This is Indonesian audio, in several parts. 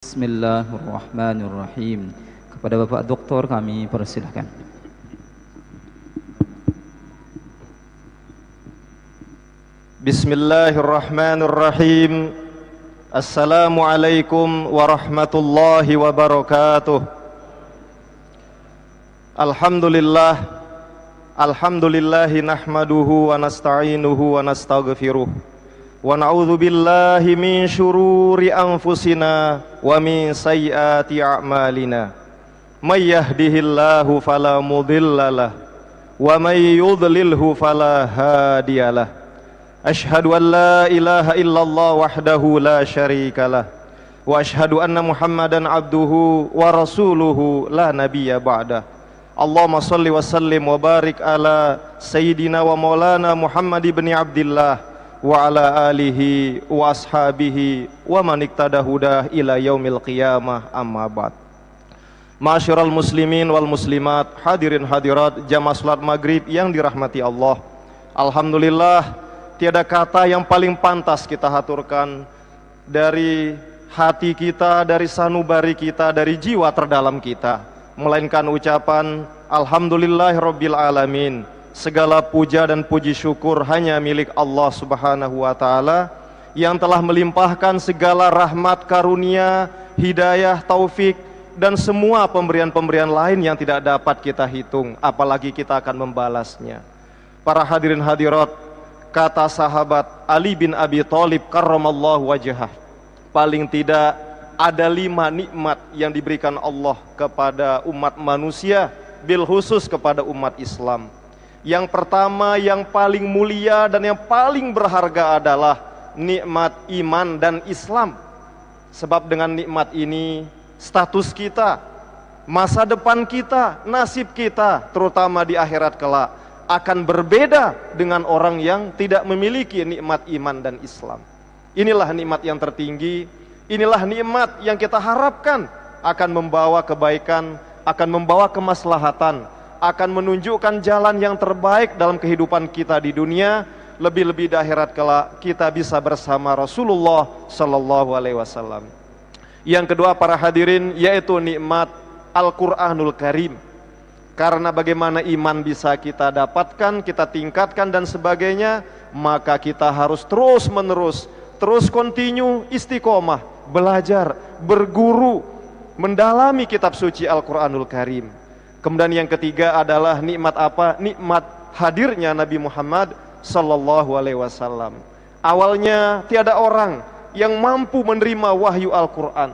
Bismillahirrahmanirrahim. Kepada Bapak Doktor kami persilahkan. Bismillahirrahmanirrahim. Assalamualaikum warahmatullahi wabarakatuh. Alhamdulillahi nahmaduhu wa nasta'inuhu wa nastaghfiruh. Wa na'udzu billahi min syururi anfusina wa min sayyiati a'malina. May yahdihillahu fala mudhillalah wa may yudlilhu fala hadiyalah. Asyhadu an la ilaha illallah wahdahu la syarikalah wa asyhadu anna Muhammadan abduhu wa rasuluhu la nabiyya ba'dah. Allahumma shalli wa sallim wa barik ala sayyidina wa maulana Muhammad ibn Abdillah wa ala alihi wa ashabihi wa man iqtada hudah ila yaumil qiyamah, amma ba'd. Ma'asyiral muslimin wal muslimat, hadirin hadirat jamaah salat maghrib yang dirahmati Allah. Alhamdulillah, tiada kata yang paling pantas kita haturkan dari hati kita, dari sanubari kita, dari jiwa terdalam kita, melainkan ucapan alhamdulillahirabbil alamin. Segala puja dan puji syukur hanya milik Allah Subhanahu wa Ta'ala yang telah melimpahkan segala rahmat, karunia, hidayah, taufik dan semua pemberian-pemberian lain yang tidak dapat kita hitung, apalagi kita akan membalasnya. Para hadirin hadirat, kata sahabat Ali bin Abi Thalib karramallahu wajhah, paling tidak ada 5 nikmat yang diberikan Allah kepada umat manusia, bil khusus kepada umat Islam. Yang pertama, yang paling mulia dan yang paling berharga adalah nikmat iman dan Islam. Sebab dengan nikmat ini, status kita, masa depan kita, nasib kita, terutama di akhirat kelak, akan berbeda dengan orang yang tidak memiliki nikmat iman dan Islam. Inilah nikmat yang tertinggi, inilah nikmat yang kita harapkan akan membawa kebaikan, akan membawa kemaslahatan, akan menunjukkan jalan yang terbaik dalam kehidupan kita di dunia, lebih-lebih di akhirat kelak kita bisa bersama Rasulullah sallallahu alaihi wasallam. Yang kedua para hadirin, yaitu nikmat Al-Qur'anul Karim. Karena bagaimana iman bisa kita dapatkan, kita tingkatkan dan sebagainya, maka kita harus terus menerus, terus continue, istiqomah, belajar, berguru, mendalami kitab suci Al-Qur'anul Karim. Kemudian yang ketiga adalah nikmat apa? Nikmat hadirnya Nabi Muhammad sallallahu alaihi wasallam. Awalnya tiada orang yang mampu menerima wahyu Al-Qur'an.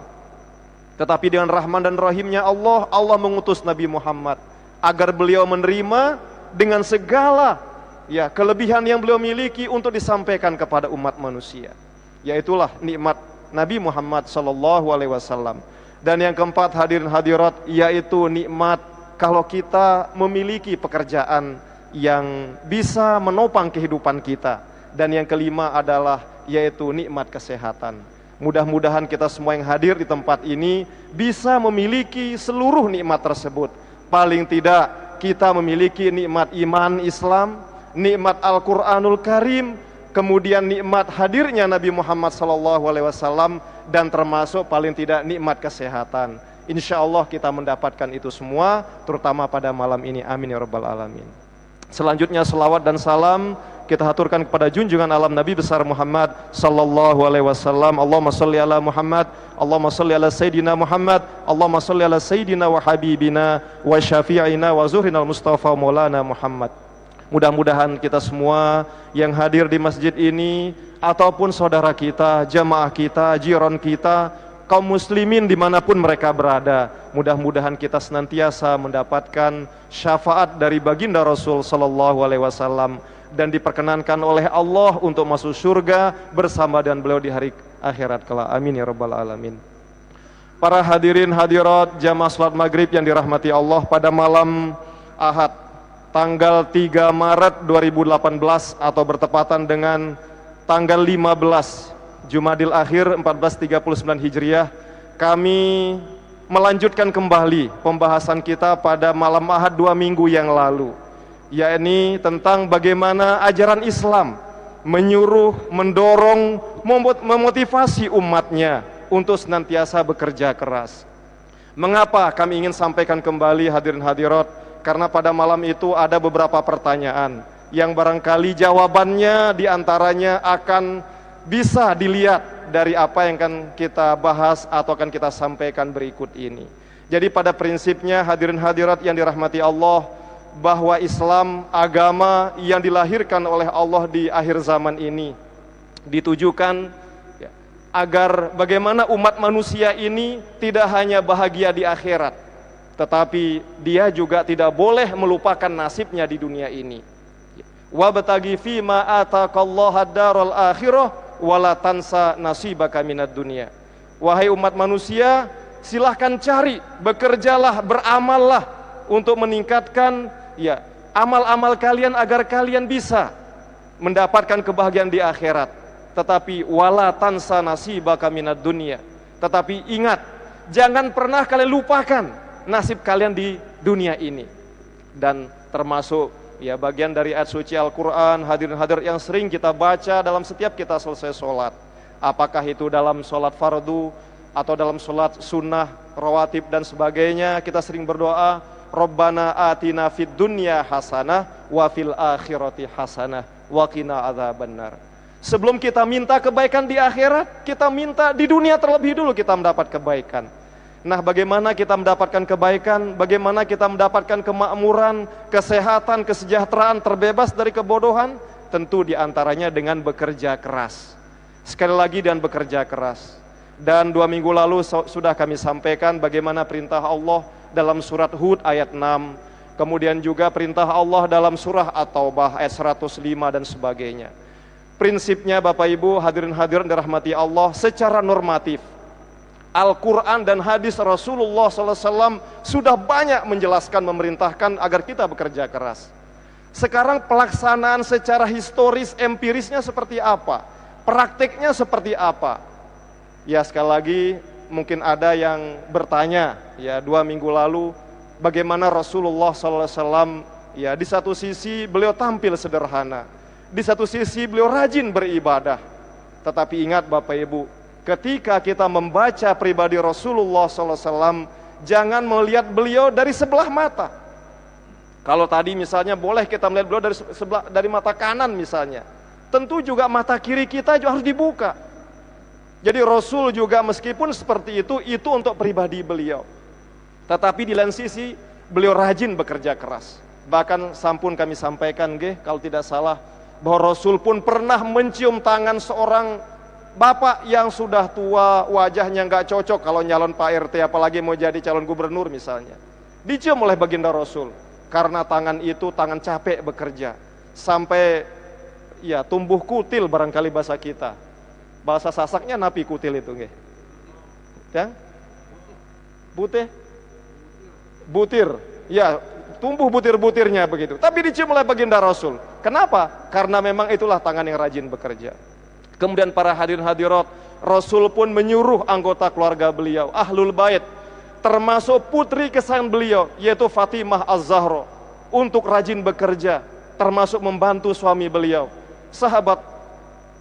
Tetapi dengan rahman dan rahimnya Allah, Allah mengutus Nabi Muhammad agar beliau menerima dengan segala kelebihan yang beliau miliki untuk disampaikan kepada umat manusia. Yaitulah nikmat Nabi Muhammad sallallahu alaihi wasallam. Dan yang keempat hadirin hadirat, yaitu nikmat kalau kita memiliki pekerjaan yang bisa menopang kehidupan kita. Dan yang kelima adalah yaitu nikmat kesehatan. Mudah-mudahan kita semua yang hadir di tempat ini bisa memiliki seluruh nikmat tersebut. Paling tidak kita memiliki nikmat iman Islam, nikmat Al-Qur'anul Karim, kemudian nikmat hadirnya Nabi Muhammad SAW, dan termasuk paling tidak nikmat kesehatan. Insya Allah kita mendapatkan itu semua, terutama pada malam ini. Amin ya rabbal alamin. Selanjutnya selawat dan salam kita haturkan kepada junjungan alam Nabi besar Muhammad sallallahu alaihi wasallam. Allahumma shalli ala Muhammad, Allahumma shalli ala Sayyidina Muhammad, Allahumma shalli ala Sayyidina wa Habibina wa Syafi'ina wa Zuhrinal Mustafa Maulana Muhammad. Mudah-mudahan kita semua yang hadir di masjid ini, ataupun saudara kita, jamaah kita, jiran kita, kaum muslimin dimanapun mereka berada, mudah-mudahan kita senantiasa mendapatkan syafaat dari baginda Rasul sallallahu alaihi wasallam dan diperkenankan oleh Allah untuk masuk surga bersama dengan beliau di hari akhirat kelak. Amin ya rabbal alamin. Para hadirin hadirat jamaah salat maghrib yang dirahmati Allah, pada malam Ahad tanggal 3 Maret 2018 atau bertepatan dengan tanggal 15 Jumadil Akhir 1439 Hijriah, kami melanjutkan kembali pembahasan kita pada malam Ahad 2 minggu yang lalu, yakni tentang bagaimana ajaran Islam menyuruh, mendorong, memotivasi umatnya untuk senantiasa bekerja keras. Mengapa kami ingin sampaikan kembali hadirin hadirat? Karena pada malam itu ada beberapa pertanyaan yang barangkali jawabannya diantaranya akan bisa dilihat dari apa yang akan kita bahas atau akan kita sampaikan berikut ini. Jadi pada prinsipnya hadirin hadirat yang dirahmati Allah, bahwa Islam agama yang dilahirkan oleh Allah di akhir zaman ini ditujukan agar bagaimana umat manusia ini tidak hanya bahagia di akhirat, tetapi dia juga tidak boleh melupakan nasibnya di dunia ini. Wabtaghi fima ataqallaha ad-daral akhirah wala tansa nasibaka minad dunya. Wahai umat manusia, silahkan cari, bekerjalah, beramallah untuk meningkatkan amal-amal kalian agar kalian bisa mendapatkan kebahagiaan di akhirat. Tetapi wala tansa nasibaka minad dunya. Tetapi ingat, jangan pernah kalian lupakan nasib kalian di dunia ini. Dan termasuk bagian dari ayat suci Al-Quran, hadirin hadirat yang sering kita baca dalam setiap kita selesai sholat. Apakah itu dalam sholat fardu atau dalam sholat sunnah, rawatib dan sebagainya, kita sering berdoa, Rabbana atina fid dunya hasanah wa fil akhirati hasanah wa qina adzabannar. Sebelum kita minta kebaikan di akhirat, kita minta di dunia terlebih dulu kita mendapat kebaikan. Nah, bagaimana kita mendapatkan kebaikan? Bagaimana kita mendapatkan kemakmuran, kesehatan, kesejahteraan, terbebas dari kebodohan? Tentu diantaranya dengan bekerja keras. Sekali lagi, dan bekerja keras. Dan 2 minggu lalu sudah kami sampaikan bagaimana perintah Allah dalam surat Hud ayat 6. Kemudian juga perintah Allah dalam surah At-Taubah ayat 105 dan sebagainya. Prinsipnya Bapak Ibu hadirin hadirin dirahmati Allah, secara normatif Al-Quran dan hadis Rasulullah SAW sudah banyak menjelaskan, memerintahkan agar kita bekerja keras. Sekarang pelaksanaan secara historis, empirisnya seperti apa? Praktiknya seperti apa? Ya, sekali lagi mungkin ada yang bertanya 2 minggu lalu, bagaimana Rasulullah SAW di satu sisi beliau tampil sederhana, di satu sisi beliau rajin beribadah. Tetapi ingat Bapak Ibu, ketika kita membaca pribadi Rasulullah SAW, jangan melihat beliau dari sebelah mata. Kalau tadi misalnya boleh kita melihat beliau dari mata kanan misalnya, tentu juga mata kiri kita juga harus dibuka. Jadi Rasul juga meskipun seperti itu untuk pribadi beliau. Tetapi di lain sisi beliau rajin bekerja keras. Bahkan sampun kami sampaikan kalau tidak salah, bahwa Rasul pun pernah mencium tangan seorang bapak yang sudah tua, wajahnya nggak cocok kalau nyalon Pak RT, apalagi mau jadi calon gubernur misalnya. Dicium oleh baginda Rasul, karena tangan itu tangan capek bekerja, sampai tumbuh kutil barangkali bahasa kita. Bahasa Sasaknya napi kutil itu butir, tumbuh butir-butirnya begitu. Tapi dicium oleh baginda Rasul. Kenapa? Karena memang itulah tangan yang rajin bekerja. Kemudian para hadirin hadirat, Rasul pun menyuruh anggota keluarga beliau, Ahlul Bait, termasuk putri kesayangan beliau, yaitu Fatimah Az-Zahra, untuk rajin bekerja, termasuk membantu suami beliau. Sahabat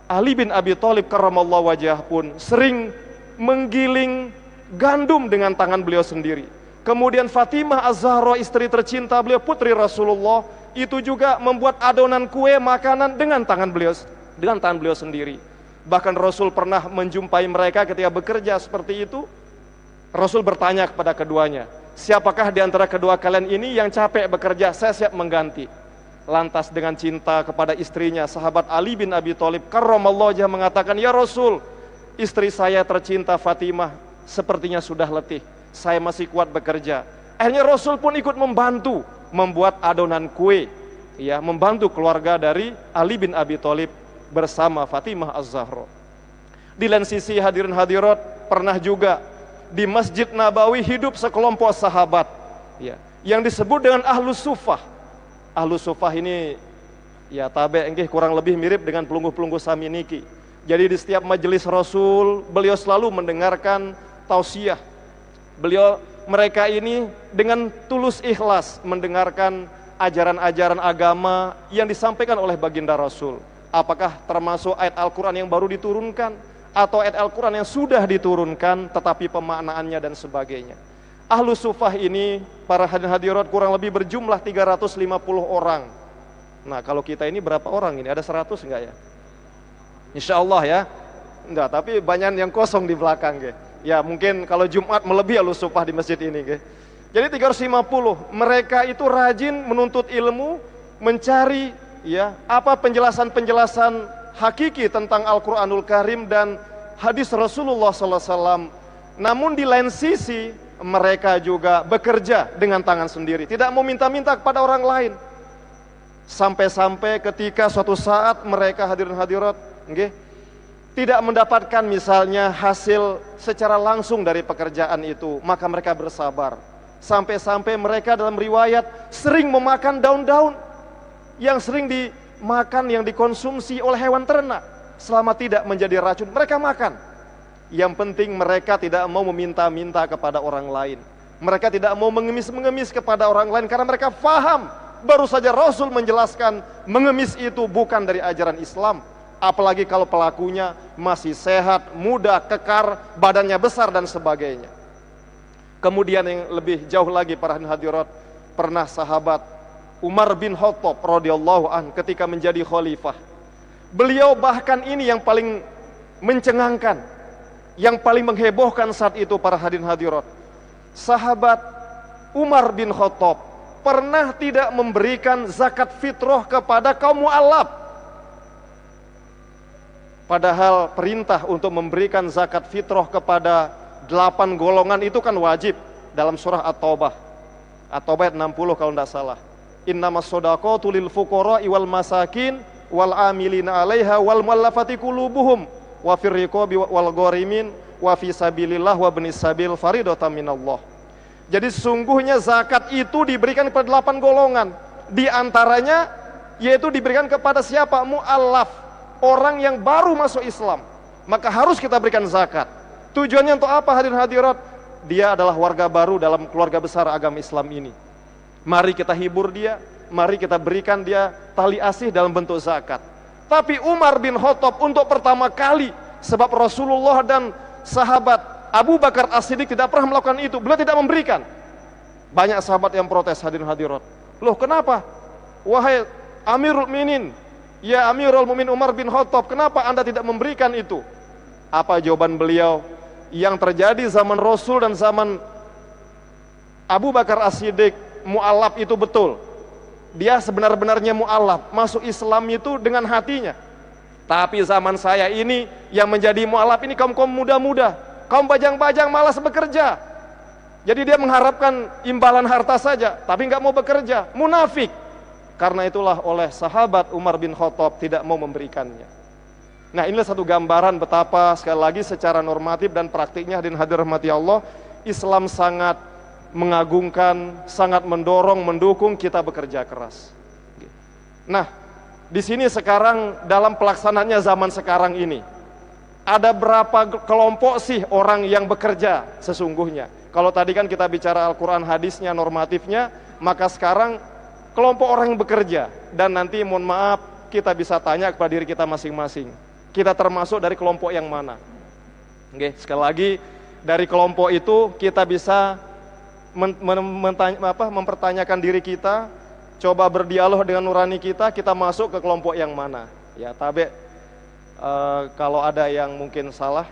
Ali bin Abi Thalib karramallahu wajhah pun sering menggiling gandum dengan tangan beliau sendiri. Kemudian Fatimah Az-Zahra, istri tercinta beliau, putri Rasulullah, itu juga membuat adonan kue makanan dengan tangan beliau sendiri. Bahkan Rasul pernah menjumpai mereka ketika bekerja seperti itu. Rasul bertanya kepada keduanya, siapakah di antara kedua kalian ini yang capek bekerja? Saya siap mengganti. Lantas dengan cinta kepada istrinya, sahabat Ali bin Abi Thalib karramallahu wajhah mengatakan, ya Rasul, istri saya tercinta Fatimah sepertinya sudah letih, saya masih kuat bekerja. Akhirnya Rasul pun ikut membantu membuat adonan kue, membantu keluarga dari Ali bin Abi Thalib bersama Fatimah Az-Zahra. Di lain sisi hadirin hadirat, pernah juga di Masjid Nabawi hidup sekelompok sahabat yang disebut dengan Ahlus Suffah. Ahlus Suffah ini kurang lebih mirip dengan pelungguh-pelungguh sami niki. Jadi di setiap majelis Rasul beliau selalu mendengarkan tausiah. Mereka ini dengan tulus ikhlas mendengarkan ajaran-ajaran agama yang disampaikan oleh baginda Rasul. Apakah termasuk ayat Al-Quran yang baru diturunkan, atau ayat Al-Quran yang sudah diturunkan tetapi pemaknaannya dan sebagainya. Ahlu Sufah ini, para hadirin hadirat, kurang lebih berjumlah 350 orang. Nah, kalau kita ini berapa orang ini? Ada 100 enggak ya? Insya Allah ya. Enggak, tapi banyak yang kosong di belakang ge. Ya mungkin kalau Jumat melebihi Ahlu Sufah di masjid ini ge. Jadi 350, mereka itu rajin menuntut ilmu, mencari ya apa penjelasan-penjelasan hakiki tentang Al-Quranul Karim dan hadis Rasulullah SAW. Namun di lain sisi mereka juga bekerja dengan tangan sendiri, tidak mau minta-minta kepada orang lain. Sampai-sampai ketika suatu saat mereka hadirin hadirat tidak mendapatkan misalnya hasil secara langsung dari pekerjaan itu, maka mereka bersabar. Sampai-sampai mereka dalam riwayat sering memakan daun-daun yang sering dimakan, yang dikonsumsi oleh hewan ternak. Selama tidak menjadi racun, mereka makan. Yang penting mereka tidak mau meminta-minta kepada orang lain. Mereka tidak mau mengemis-mengemis kepada orang lain karena mereka faham. Baru saja Rasul menjelaskan mengemis itu bukan dari ajaran Islam. Apalagi kalau pelakunya masih sehat, muda, kekar, badannya besar dan sebagainya. Kemudian yang lebih jauh lagi para hadirat, pernah sahabat Umar bin Khattab radhiyallahu an ketika menjadi khalifah. Beliau bahkan ini yang paling mencengangkan, yang paling menghebohkan saat itu para hadirin hadirat. Sahabat Umar bin Khattab pernah tidak memberikan zakat fitrah kepada kaum mu'allaf. Padahal perintah untuk memberikan zakat fitrah kepada 8 golongan itu kan wajib dalam surah At-Taubah. At-Taubah 60 kalau tidak salah. Innamas shadaqatu lil fuqara'i wal masakin wal amilina 'alaiha wal muallafati qulubuhum wa fir riqabi wal gharimin wa fi sabilillah wa ibnis sabil faridatan minallah. Jadi sungguhnya zakat itu diberikan kepada 8 golongan. Di antaranya yaitu diberikan kepada siapa? Mu'allaf, orang yang baru masuk Islam. Maka harus kita berikan zakat. Tujuannya untuk apa hadirin hadirat? Dia adalah warga baru dalam keluarga besar agama Islam ini. Mari kita hibur dia, mari kita berikan dia tali asih dalam bentuk zakat. Tapi Umar bin Khattab untuk pertama kali, sebab Rasulullah dan sahabat Abu Bakar As-Siddiq tidak pernah melakukan itu, beliau tidak memberikan. Banyak sahabat yang protes hadirin hadirat. Loh kenapa? Wahai Amirul Mukminin, ya Amirul Mukminin Umar bin Khattab, kenapa Anda tidak memberikan itu? Apa jawaban beliau? Yang terjadi zaman Rasul dan zaman Abu Bakar As-Siddiq, mu'allaf itu betul. Dia sebenar-benarnya mu'allaf, masuk Islam itu dengan hatinya. Tapi zaman saya ini yang menjadi mu'allaf ini kaum-kaum muda-muda, kaum bajang-bajang malas bekerja. Jadi dia mengharapkan imbalan harta saja, tapi nggak mau bekerja, munafik. Karena itulah oleh sahabat Umar bin Khattab tidak mau memberikannya. Nah inilah satu gambaran betapa sekali lagi secara normatif dan praktiknya hadirin hadirat rahmati Allah, Islam sangat mengagungkan, sangat mendorong, mendukung kita bekerja keras. Nah di sini sekarang dalam pelaksanaannya zaman sekarang ini, ada berapa kelompok sih orang yang bekerja sesungguhnya? Kalau tadi kan kita bicara Al-Quran hadisnya, normatifnya, maka sekarang kelompok orang yang bekerja. Dan nanti mohon maaf kita bisa tanya kepada diri kita masing-masing, kita termasuk dari kelompok yang mana? Oke, sekali lagi dari kelompok itu kita bisa mempertanyakan diri kita, coba berdialog dengan nurani kita masuk ke kelompok yang mana? Ya, tabe kalau ada yang mungkin salah,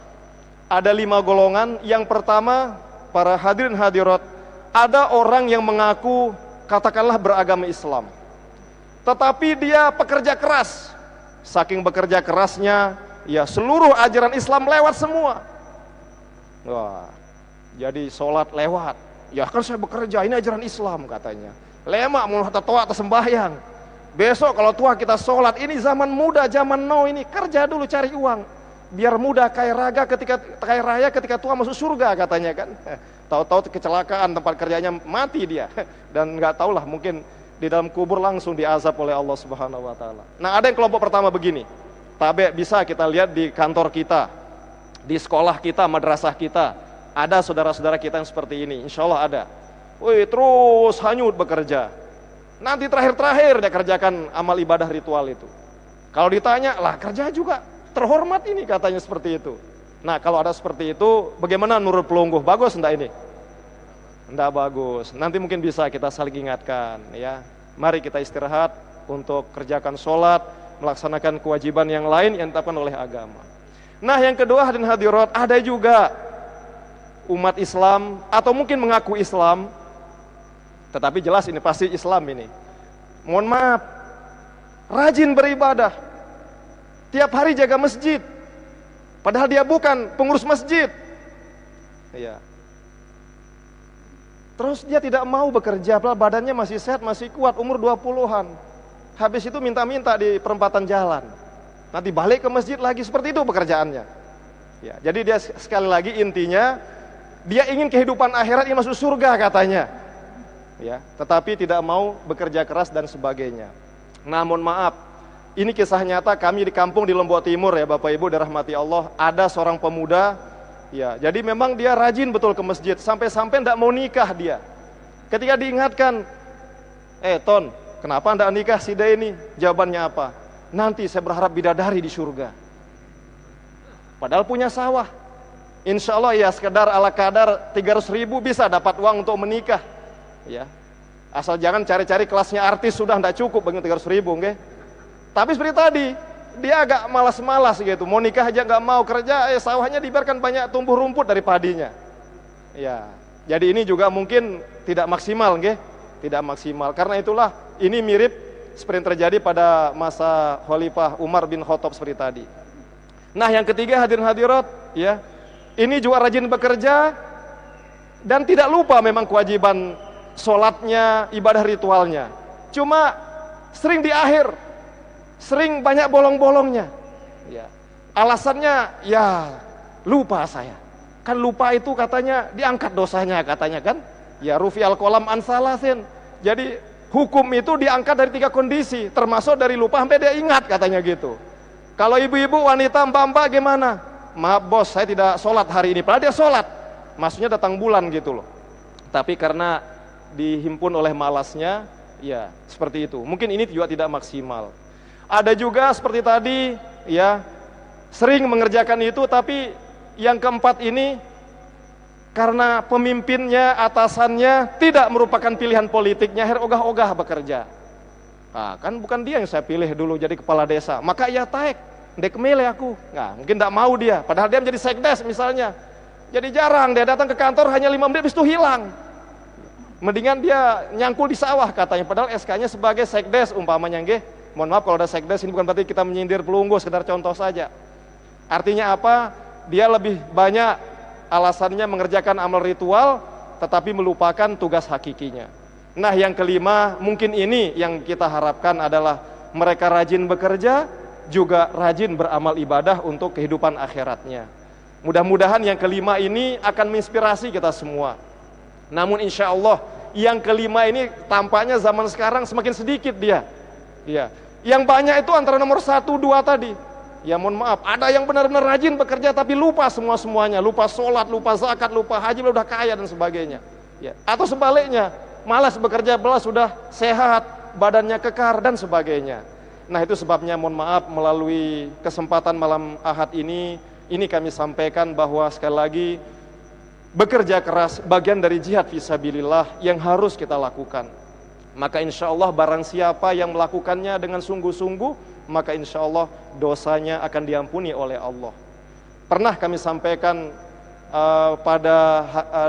ada 5 golongan. Yang pertama, para hadirin hadirat, ada orang yang mengaku katakanlah beragama Islam, tetapi dia pekerja keras. Saking bekerja kerasnya, ya seluruh ajaran Islam lewat semua. Wah, jadi sholat lewat. Ya kan saya bekerja, ini ajaran Islam katanya. Lemak mau tua atau sembahyang. Besok kalau tua kita sholat, ini zaman muda, zaman now ini kerja dulu cari uang. Biar muda kaya raya ketika tua masuk surga katanya kan. Tahu-tahu kecelakaan tempat kerjanya mati dia. Dan nggak tahulah mungkin di dalam kubur langsung diazab oleh Allah Subhanahu wa taala. Nah, ada yang kelompok pertama begini. Tabe bisa kita lihat di kantor kita, di sekolah kita, madrasah kita. Ada saudara-saudara kita yang seperti ini, insya Allah ada. Wih, terus hanyut bekerja. Nanti terakhir-terakhir dia kerjakan amal ibadah ritual itu. Kalau ditanya, lah kerja juga terhormat ini katanya seperti itu. Nah, kalau ada seperti itu, bagaimana menurut pelungguh? Bagus enggak ini? Enggak bagus. Nanti mungkin bisa kita saling ingatkan, ya. Mari kita istirahat untuk kerjakan sholat, melaksanakan kewajiban yang lain yang ditetapkan oleh agama. Nah, yang kedua hadirin hadirat, ada juga umat Islam atau mungkin mengaku Islam, tetapi jelas ini pasti Islam ini. Mohon maaf, rajin beribadah, tiap hari jaga masjid, padahal dia bukan pengurus masjid. Ya. Terus dia tidak mau bekerja, padahal badannya masih sehat, masih kuat, umur 20-an. Habis itu minta-minta di perempatan jalan. Nanti balik ke masjid lagi, seperti itu pekerjaannya. Ya, jadi dia sekali lagi intinya dia ingin kehidupan akhirat, ingin masuk surga katanya. Ya, tetapi tidak mau bekerja keras dan sebagainya. Nah, mohon maaf, ini kisah nyata kami di kampung di Lombok Timur ya Bapak Ibu dirahmati Allah. Ada seorang pemuda, ya, jadi memang dia rajin betul ke masjid, sampai-sampai tidak mau nikah dia. Ketika diingatkan, Ton, kenapa tidak nikah si dia ini? Jawabannya apa? Nanti saya berharap bidadari di surga. Padahal punya sawah. Insya Allah ya sekedar ala kadar 300.000 bisa dapat uang untuk menikah. Ya, asal jangan cari-cari kelasnya artis, sudah tidak cukup bagi 300.000, nggih. Tapi seperti tadi, dia agak malas-malas gitu, mau nikah aja nggak mau, kerja sawahnya dibiarkan banyak tumbuh rumput dari padinya. Ya, jadi ini juga mungkin tidak maksimal, nggih, tidak maksimal. Karena itulah ini mirip seperti yang terjadi pada masa Khalifah Umar bin Khattab seperti tadi. Nah, yang ketiga hadirin hadirat, ya, ini juga rajin bekerja dan tidak lupa memang kewajiban sholatnya, ibadah ritualnya. Cuma sering di akhir, sering banyak bolong-bolongnya. Ya. Alasannya, ya lupa saya. Kan lupa itu katanya diangkat dosanya katanya kan. Ya rufi al-qalam an salasin. Jadi hukum itu diangkat dari 3 kondisi, termasuk dari lupa sampai dia ingat katanya gitu. Kalau ibu-ibu, wanita, mbak-mbak gimana? Maaf bos, saya tidak sholat hari ini. Padahal dia sholat, maksudnya datang bulan gitu loh. Tapi karena dihimpun oleh malasnya, ya seperti itu. Mungkin ini juga tidak maksimal. Ada juga seperti tadi, ya sering mengerjakan itu, tapi yang keempat ini karena pemimpinnya, atasannya tidak merupakan pilihan politiknya, akhir ogah-ogah bekerja. Nah, kan bukan dia yang saya pilih dulu jadi kepala desa, maka ia taek, dek milih aku. Nah, mungkin tidak mau dia, padahal dia menjadi sekdes misalnya. Jadi jarang dia datang ke kantor, hanya 5 menit habis itu hilang. Mendingan dia nyangkul di sawah katanya, padahal SK-nya sebagai sekdes umpamanya, nggih. Mohon maaf kalau ada sekdes, ini bukan berarti kita menyindir pelungguh, sekedar contoh saja. Artinya apa? Dia lebih banyak alasannya mengerjakan amal ritual, tetapi melupakan tugas hakikinya. Nah, yang kelima, mungkin ini yang kita harapkan adalah mereka rajin bekerja, juga rajin beramal ibadah untuk kehidupan akhiratnya. Mudah-mudahan yang kelima ini akan menginspirasi kita semua. Namun insya Allah, yang kelima ini tampaknya zaman sekarang semakin sedikit dia. Ya. Yang banyak itu antara nomor 1, 2 tadi. Ya mohon maaf, ada yang benar-benar rajin bekerja tapi lupa semua-semuanya, lupa sholat, lupa zakat, lupa haji, udah kaya dan sebagainya. Ya. Atau sebaliknya, malas bekerja, belas sudah sehat, badannya kekar dan sebagainya. Nah, itu sebabnya mohon maaf melalui kesempatan malam Ahad ini kami sampaikan bahwa sekali lagi bekerja keras bagian dari jihad fisabilillah yang harus kita lakukan. Maka insya Allah barang siapa yang melakukannya dengan sungguh-sungguh, maka insya Allah dosanya akan diampuni oleh Allah. Pernah kami sampaikan pada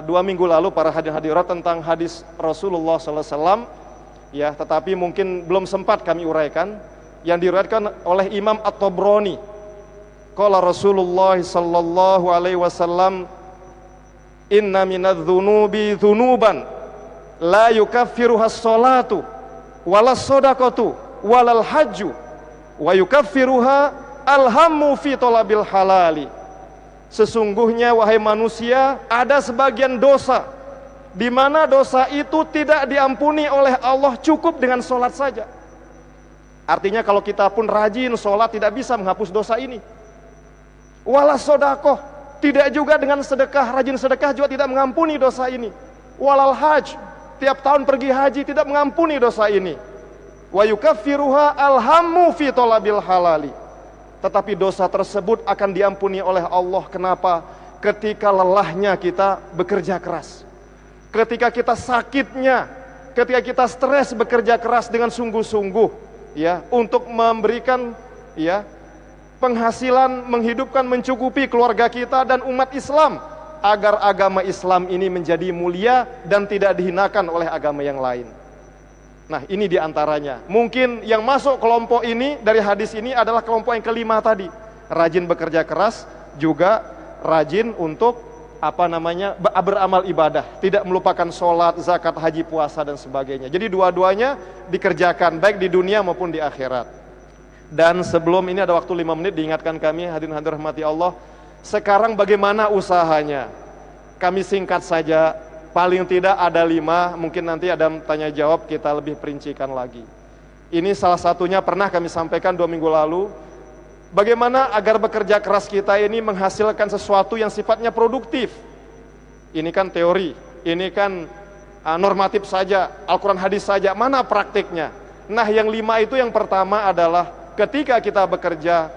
2 minggu lalu para hadirin-hadirat tentang hadis Rasulullah SAW, ya, tetapi mungkin belum sempat kami uraikan, yang diriwayatkan oleh Imam At-Tabrani. Qala Rasulullah sallallahu alaihi wasallam, inna minadz-dzunubi dzunuban la yukaffiruha as-salatu walas shadaqatu walal hajju wa yukaffiruha alhammu fi talabil halali. Sesungguhnya wahai manusia, ada sebagian dosa di mana dosa itu tidak diampuni oleh Allah cukup dengan sholat saja. Artinya kalau kita pun rajin sholat tidak bisa menghapus dosa ini. Walas sodakoh, tidak juga dengan sedekah, rajin sedekah juga tidak mengampuni dosa ini. Walal haj, tiap tahun pergi haji tidak mengampuni dosa ini. Wa yukaffiruha alhammu fi talabil halali. tetapi dosa tersebut akan diampuni oleh Allah. Kenapa? Ketika lelahnya kita bekerja keras, ketika kita sakitnya, ketika kita stres bekerja keras dengan sungguh-sungguh, ya, untuk memberikan, ya, penghasilan, menghidupkan, mencukupi keluarga kita dan umat Islam, agar agama Islam ini menjadi mulia dan tidak dihinakan oleh agama yang lain. Nah, ini diantaranya. Mungkin yang masuk kelompok ini dari hadis ini adalah kelompok yang kelima tadi. Rajin bekerja keras, juga rajin untuk beramal ibadah, tidak melupakan sholat, zakat, haji, puasa dan sebagainya. Jadi dua-duanya dikerjakan baik di dunia maupun di akhirat. Dan sebelum ini ada waktu 5 menit, diingatkan kami, hadirin hadirat rahmati Allah, sekarang bagaimana usahanya? Kami singkat saja. Paling tidak ada 5, mungkin nanti ada tanya jawab, kita lebih perincikan lagi. Ini salah satunya pernah kami sampaikan 2 minggu lalu. Bagaimana agar bekerja keras kita ini menghasilkan sesuatu yang sifatnya produktif. Ini kan teori, ini kan normatif saja, Al-Quran hadis saja, mana praktiknya? Nah, yang 5 itu yang pertama adalah ketika kita bekerja,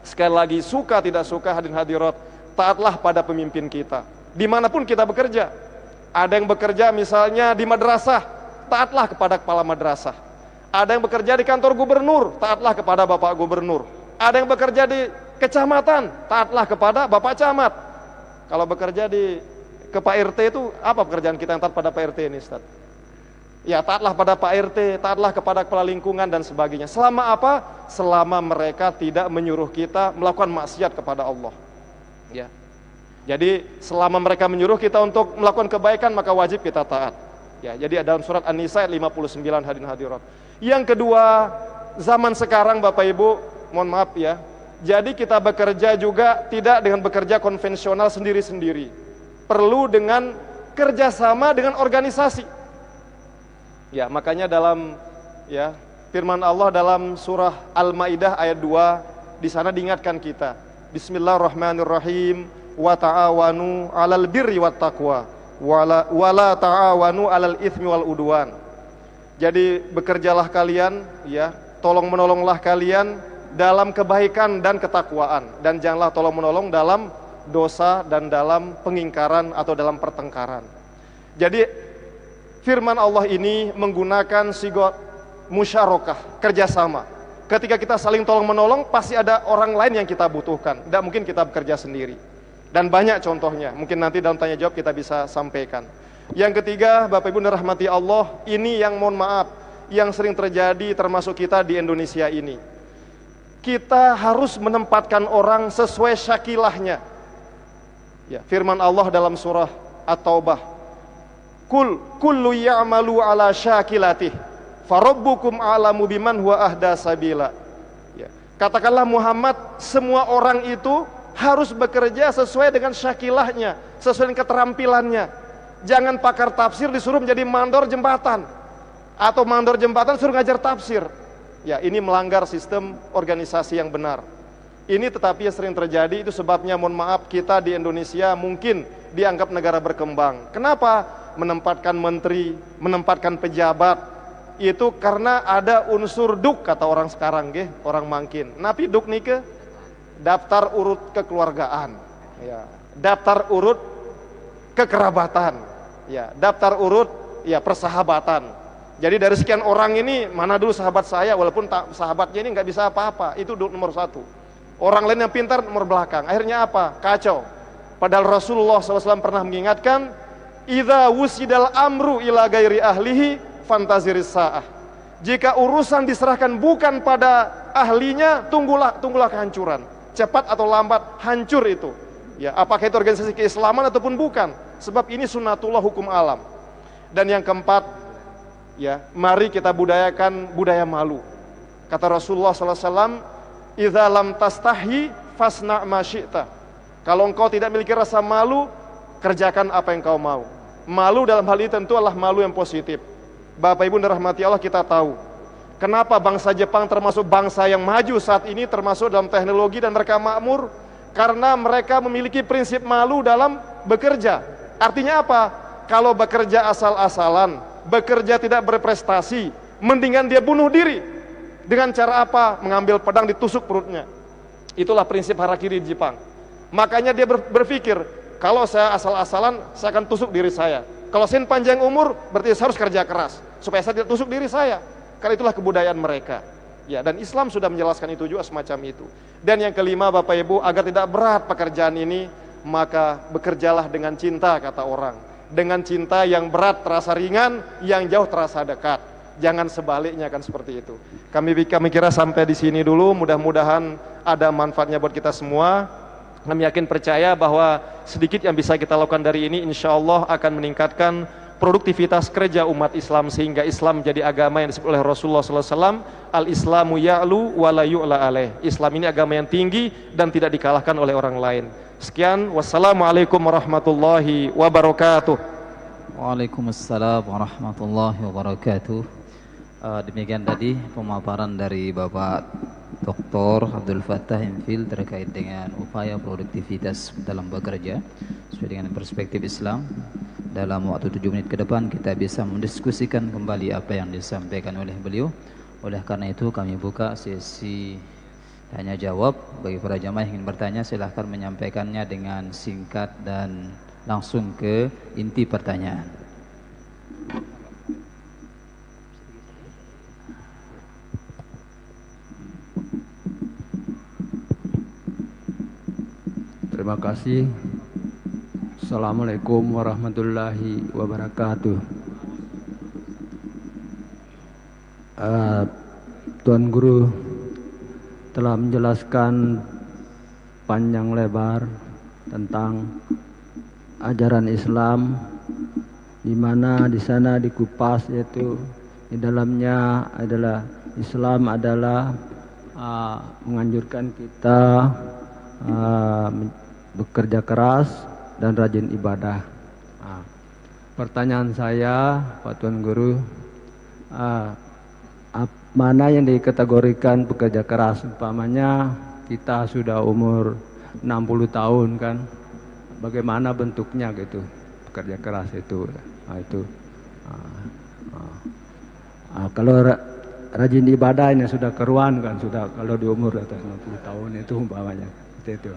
sekali lagi suka tidak suka hadirin hadirat, taatlah pada pemimpin kita. Dimanapun kita bekerja. Ada yang bekerja misalnya di madrasah, taatlah kepada kepala madrasah. Ada yang bekerja di kantor gubernur, taatlah kepada bapak gubernur. Ada yang bekerja di kecamatan, taatlah kepada bapak camat. Kalau bekerja ke Pak RT itu apa pekerjaan kita yang taat pada Pak RT ini, Ustaz? Ya, taatlah pada Pak RT, taatlah kepada kepala lingkungan dan sebagainya. Selama apa? Selama mereka tidak menyuruh kita melakukan maksiat kepada Allah. Ya. Jadi selama mereka menyuruh kita untuk melakukan kebaikan, maka wajib kita taat. Ya, jadi dalam surat An-Nisa ayat 59 hadirin hadirat. Yang kedua, zaman sekarang Bapak Ibu, mohon maaf ya. Jadi kita bekerja juga tidak dengan bekerja konvensional sendiri-sendiri. Perlu dengan kerjasama dengan organisasi. Ya, makanya dalam firman Allah dalam surah Al-Maidah ayat 2, di sana diingatkan kita. Bismillahirrahmanirrahim. Wa ta'awanu 'alal birri wat taqwa wala ta'awanu 'alal itsmi wal udwan. Jadi bekerjalah kalian, ya, tolong menolonglah kalian dalam kebaikan dan ketakwaan, dan janganlah tolong menolong dalam dosa dan dalam pengingkaran atau dalam pertengkaran. Jadi firman Allah ini menggunakan sigot musyarakah, kerjasama. Ketika kita saling tolong menolong, pasti ada orang lain yang kita butuhkan. Tidak mungkin kita bekerja sendiri. Dan banyak contohnya, mungkin nanti dalam tanya jawab kita bisa sampaikan. Yang ketiga, Bapak Ibu rahmati Allah, ini yang mohon maaf, yang sering terjadi termasuk kita di Indonesia ini. Kita harus menempatkan orang sesuai syakilahnya. Ya, firman Allah dalam surah At-Taubah, kullu ya'malu ala syakilatih, farabbukum a'lamu biman huwa ahda sabila. Ya, katakanlah Muhammad, semua orang itu harus bekerja sesuai dengan syakilahnya, sesuai dengan keterampilannya. Jangan pakar tafsir disuruh menjadi mandor jembatan, atau mandor jembatan suruh ngajar tafsir. Ya, ini melanggar sistem organisasi yang benar. Ini tetapi yang sering terjadi, itu sebabnya mohon maaf kita di Indonesia mungkin dianggap negara berkembang. Kenapa? Menempatkan menteri, menempatkan pejabat, itu karena ada unsur duk, kata orang sekarang, orang mangkin. Napi duk nih ke daftar urut kekeluargaan, ya, daftar urut kekerabatan, ya, daftar urut persahabatan. Jadi dari sekian orang ini mana dulu sahabat saya, walaupun sahabatnya ini nggak bisa apa-apa, itu nomor 1. Orang lain yang pintar nomor belakang. Akhirnya apa? Kacau. Padahal Rasulullah SAW pernah mengingatkan, idza wusidal amru ila gairi ahlihi fantaziris sa'ah. Jika urusan diserahkan bukan pada ahlinya, tunggulah kehancuran. Cepat atau lambat hancur itu. Ya, apakah itu organisasi keislaman ataupun bukan? Sebab ini sunnatullah, hukum alam. Dan yang keempat, ya, mari kita budayakan budaya malu. Kata Rasulullah SAW, idza lam tastahi fasna' ma syi'ta. Kalau engkau tidak memiliki rasa malu, kerjakan apa yang kau mau. Malu dalam hal ini tentu adalah malu yang positif. Bapak Ibu rahmati Allah, kita tahu kenapa bangsa Jepang termasuk bangsa yang maju saat ini, termasuk dalam teknologi, dan mereka makmur karena mereka memiliki prinsip malu dalam bekerja. Artinya apa? Kalau bekerja asal-asalan, bekerja tidak berprestasi, mendingan dia bunuh diri. Dengan cara apa? Mengambil pedang ditusuk perutnya. Itulah prinsip harakiri di Jepang. Makanya dia berpikir, kalau saya asal-asalan, saya akan tusuk diri saya. Kalau saya panjang umur, berarti saya harus kerja keras supaya saya tidak tusuk diri saya. Karena itulah kebudayaan mereka. Ya, dan Islam sudah menjelaskan itu juga semacam itu. Dan yang kelima, Bapak Ibu, agar tidak berat pekerjaan ini, maka bekerjalah dengan cinta, kata orang. Dengan cinta yang berat terasa ringan, yang jauh terasa dekat. Jangan sebaliknya, kan seperti itu. Kami kira sampai di sini dulu, mudah-mudahan ada manfaatnya buat kita semua. Kami yakin percaya bahwa sedikit yang bisa kita lakukan dari ini insya Allah akan meningkatkan produktivitas kerja umat Islam, sehingga Islam menjadi agama yang disebut oleh Rasulullah SAW, al-Islamu ya'lu wa la yu'la alaih. Islam ini agama yang tinggi dan tidak dikalahkan oleh orang lain. Sekian, wassalamualaikum warahmatullahi wabarakatuh. Waalaikumsalam warahmatullahi wabarakatuh. Demikian tadi pemaparan dari Bapak Dr. Abdul Fattah Himfil terkait dengan upaya produktivitas dalam bekerja sesuai dengan perspektif Islam. Dalam waktu 7 menit ke depan kita bisa mendiskusikan kembali apa yang disampaikan oleh beliau. Oleh karena itu kami buka sesi tanya jawab. Bagi para jamaah yang ingin bertanya, silahkan menyampaikannya dengan singkat dan langsung ke inti pertanyaan. Terima kasih. Assalamualaikum warahmatullahi wabarakatuh. Tuan Guru telah menjelaskan panjang lebar tentang ajaran Islam, di mana di sana dikupas, yaitu di dalamnya adalah Islam adalah menganjurkan kita bekerja keras dan rajin ibadah. Pertanyaan saya, Pak Tuan Guru, mana yang dikategorikan pekerja keras? Umpamanya kita sudah umur 60 tahun kan, bagaimana bentuknya gitu pekerja keras itu? Kalau rajin ibadah ini sudah keruan kan, sudah kalau di umur atas 60 tahun itu umpamanya seperti itu.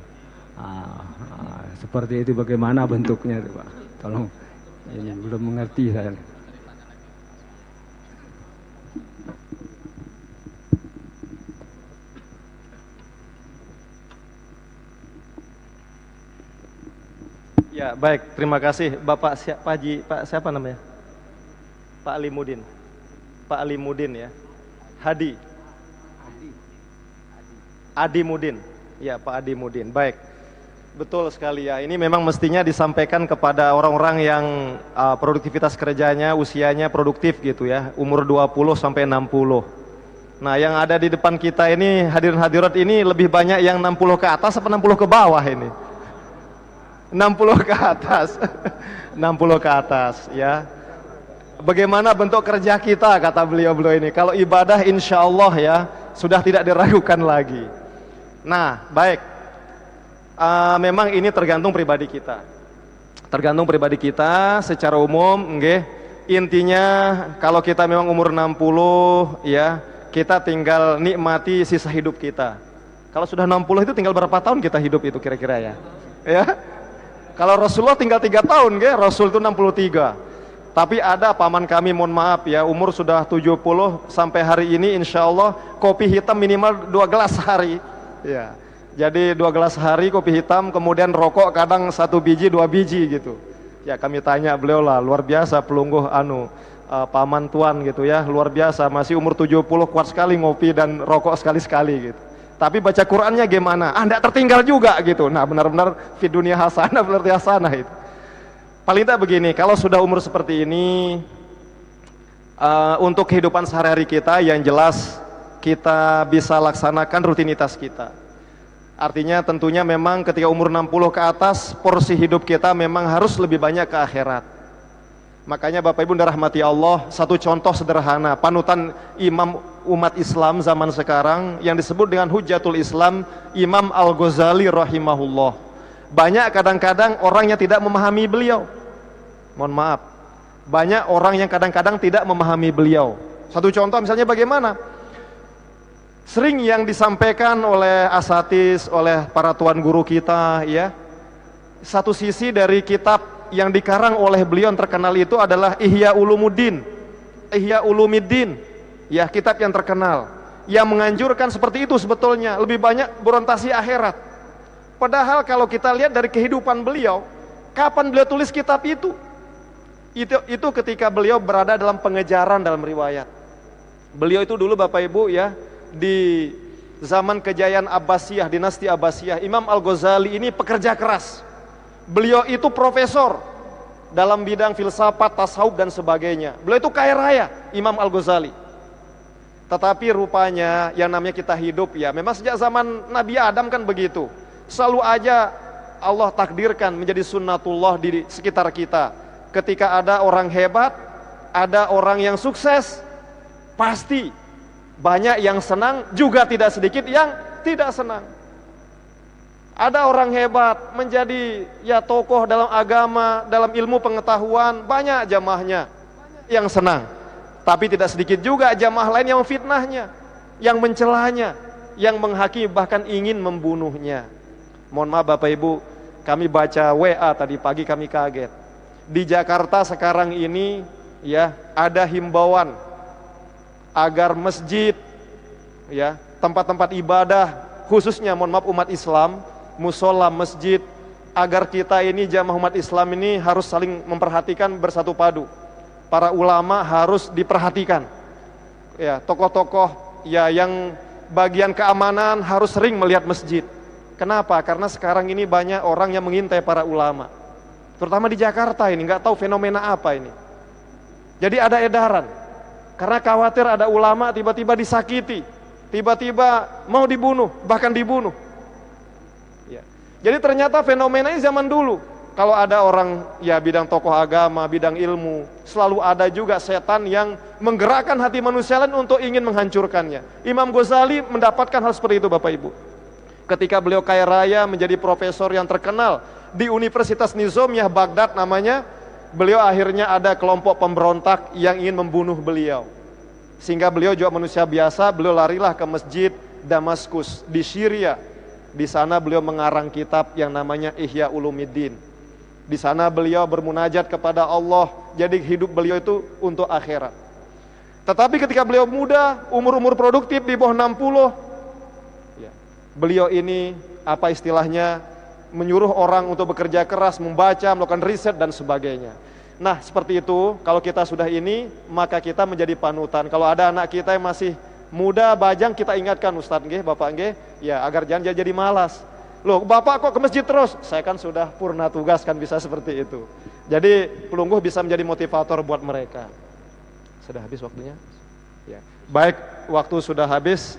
Seperti itu bagaimana bentuknya itu, Pak? Tolong, ini belum mengerti saya. Ya, baik, terima kasih Bapak Pak siapa namanya? Pak Alimudin. Pak Alimudin ya. Adi Mudin. Ya, Pak Adi Mudin. Baik. Betul sekali ya. Ini memang mestinya disampaikan kepada orang-orang yang produktivitas kerjanya, usianya produktif gitu ya. Umur 20 sampai 60. Nah, yang ada di depan kita ini hadirin hadirat ini lebih banyak yang 60 ke atas apa 60 ke bawah ini? 60 ke atas. 60 ke atas ya. Bagaimana bentuk kerja kita, kata beliau-beliau ini. Kalau ibadah insya Allah ya sudah tidak diragukan lagi. Nah, baik. Memang ini tergantung pribadi kita. Tergantung pribadi kita secara umum, nggih. Intinya kalau kita memang umur 60 ya, kita tinggal nikmati sisa hidup kita. Kalau sudah 60 itu tinggal berapa tahun kita hidup itu kira-kira ya? Ya. Kalau Rasulullah tinggal 3 tahun, nggih. Rasul itu 63. Tapi ada paman kami, mohon maaf ya, umur sudah 70 sampai hari ini insya Allah kopi hitam minimal 2 gelas sehari. Ya. Jadi 2 gelas sehari kopi hitam, kemudian rokok kadang 1 biji 2 biji gitu. Ya kami tanya beliau lah, luar biasa pelungguh paman tuan gitu ya, luar biasa, masih umur 70 kuat sekali ngopi dan rokok sekali-sekali gitu. Tapi baca Qurannya gimana? Anda tertinggal juga gitu. Nah benar-benar fid dunia hasanah, berarti hasanah itu. Paling tidak begini, kalau sudah umur seperti ini, untuk kehidupan sehari-hari kita yang jelas kita bisa laksanakan rutinitas kita. Artinya tentunya memang ketika umur 60 ke atas, porsi hidup kita memang harus lebih banyak ke akhirat. Makanya Bapak Ibu rahmati Allah, satu contoh sederhana, panutan imam umat Islam zaman sekarang yang disebut dengan Hujjatul Islam, Imam Al-Ghazali rahimahullah. Banyak kadang-kadang orang yang tidak memahami beliau. Mohon maaf. Banyak orang yang kadang-kadang tidak memahami beliau. Satu contoh misalnya bagaimana? Sering yang disampaikan oleh asatidz, oleh para tuan guru kita, ya. Satu sisi dari kitab yang dikarang oleh beliau yang terkenal itu adalah Ihya Ulumuddin, Ihya Ulumiddin, ya, kitab yang terkenal, yang menganjurkan seperti itu sebetulnya, lebih banyak berorientasi akhirat. Padahal kalau kita lihat dari kehidupan beliau, kapan beliau tulis kitab itu? Itu ketika beliau berada dalam pengejaran dalam riwayat. Beliau itu dulu Bapak Ibu ya, di zaman kejayaan Abbasiyah, dinasti Abbasiyah, Imam Al-Ghazali ini pekerja keras. Beliau itu profesor dalam bidang filsafat, tasawuf dan sebagainya. Beliau itu kaya raya, Imam Al-Ghazali. Tetapi rupanya yang namanya kita hidup ya, memang sejak zaman Nabi Adam kan begitu. Selalu aja Allah takdirkan menjadi sunnatullah di sekitar kita. Ketika ada orang hebat, ada orang yang sukses, pasti banyak yang senang, juga tidak sedikit yang tidak senang. Ada orang hebat menjadi ya tokoh dalam agama, dalam ilmu pengetahuan, banyak jamaahnya yang senang. Tapi tidak sedikit juga jamaah lain yang fitnahnya, yang mencelanya, yang menghakimi, bahkan ingin membunuhnya. Mohon maaf Bapak Ibu, kami baca WA tadi pagi kami kaget. Di Jakarta sekarang ini ya ada himbauan agar masjid, ya, tempat-tempat ibadah, khususnya mohon maaf umat Islam, musola, masjid, agar kita ini jamaah umat Islam ini harus saling memperhatikan, bersatu padu. Para ulama harus diperhatikan. Ya, tokoh-tokoh ya yang bagian keamanan harus sering melihat masjid. Kenapa? Karena sekarang ini banyak orang yang mengintai para ulama. Terutama di Jakarta ini, nggak tahu fenomena apa ini. Jadi ada edaran. Karena khawatir ada ulama tiba-tiba disakiti, tiba-tiba mau dibunuh, bahkan dibunuh. Ya. Jadi ternyata fenomena ini zaman dulu. Kalau ada orang ya bidang tokoh agama, bidang ilmu, selalu ada juga setan yang menggerakkan hati manusia lain untuk ingin menghancurkannya. Imam Ghazali mendapatkan hal seperti itu Bapak Ibu. Ketika beliau kaya raya menjadi profesor yang terkenal di Universitas Nizamiyah Baghdad namanya, beliau akhirnya ada kelompok pemberontak yang ingin membunuh beliau. Sehingga beliau juga manusia biasa, beliau larilah ke masjid Damaskus di Syria. Di sana beliau mengarang kitab yang namanya Ihya Ulumiddin. Di sana beliau bermunajat kepada Allah. Jadi hidup beliau itu untuk akhirat. Tetapi ketika beliau muda, umur-umur produktif di bawah 60, ya, beliau ini apa istilahnya, menyuruh orang untuk bekerja keras, membaca, melakukan riset dan sebagainya. Nah seperti itu, kalau kita sudah ini, maka kita menjadi panutan. Kalau ada anak kita yang masih muda, bajang, kita ingatkan, Ustadz nggih, Bapak nggih, ya agar jangan jadi malas. Loh Bapak kok ke masjid terus? Saya kan sudah purna tugas, kan bisa seperti itu. Jadi pelungguh bisa menjadi motivator buat mereka. Sudah habis waktunya? Ya. Baik, waktu sudah habis.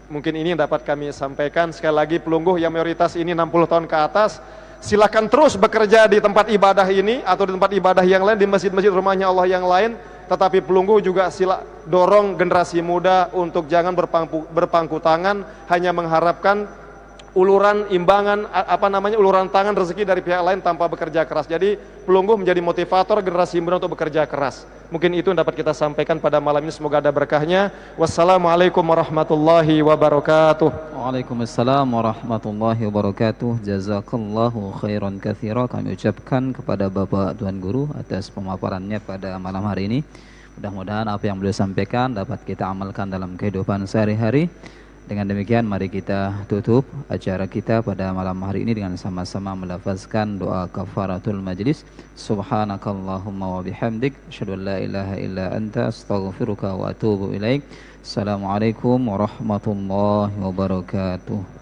Mungkin ini yang dapat kami sampaikan. Sekali lagi pelungguh yang mayoritas ini 60 tahun ke atas, silakan terus bekerja di tempat ibadah ini atau di tempat ibadah yang lain, di masjid-masjid rumahnya Allah yang lain. Tetapi pelungguh juga sila dorong generasi muda untuk jangan berpangku tangan hanya mengharapkan uluran imbangan, uluran tangan rezeki dari pihak lain tanpa bekerja keras. Jadi pelungguh menjadi motivator generasi muda untuk bekerja keras. Mungkin itu yang dapat kita sampaikan pada malam ini, semoga ada berkahnya. Wassalamualaikum warahmatullahi wabarakatuh. Waalaikumsalam warahmatullahi wabarakatuh. Jazakallahu khairan katsira. Kami ucapkan kepada Bapak Tuan Guru atas pemaparannya pada malam hari ini. Mudah-mudahan apa yang beliau sampaikan dapat kita amalkan dalam kehidupan sehari-hari. Dengan demikian mari kita tutup acara kita pada malam hari ini dengan sama-sama melafazkan doa kafaratul majlis. Subhanakallahumma wa bihamdik, asyhadu an la ilaha illa anta, astaghfiruka wa atubu ilaik. Assalamualaikum warahmatullahi wabarakatuh.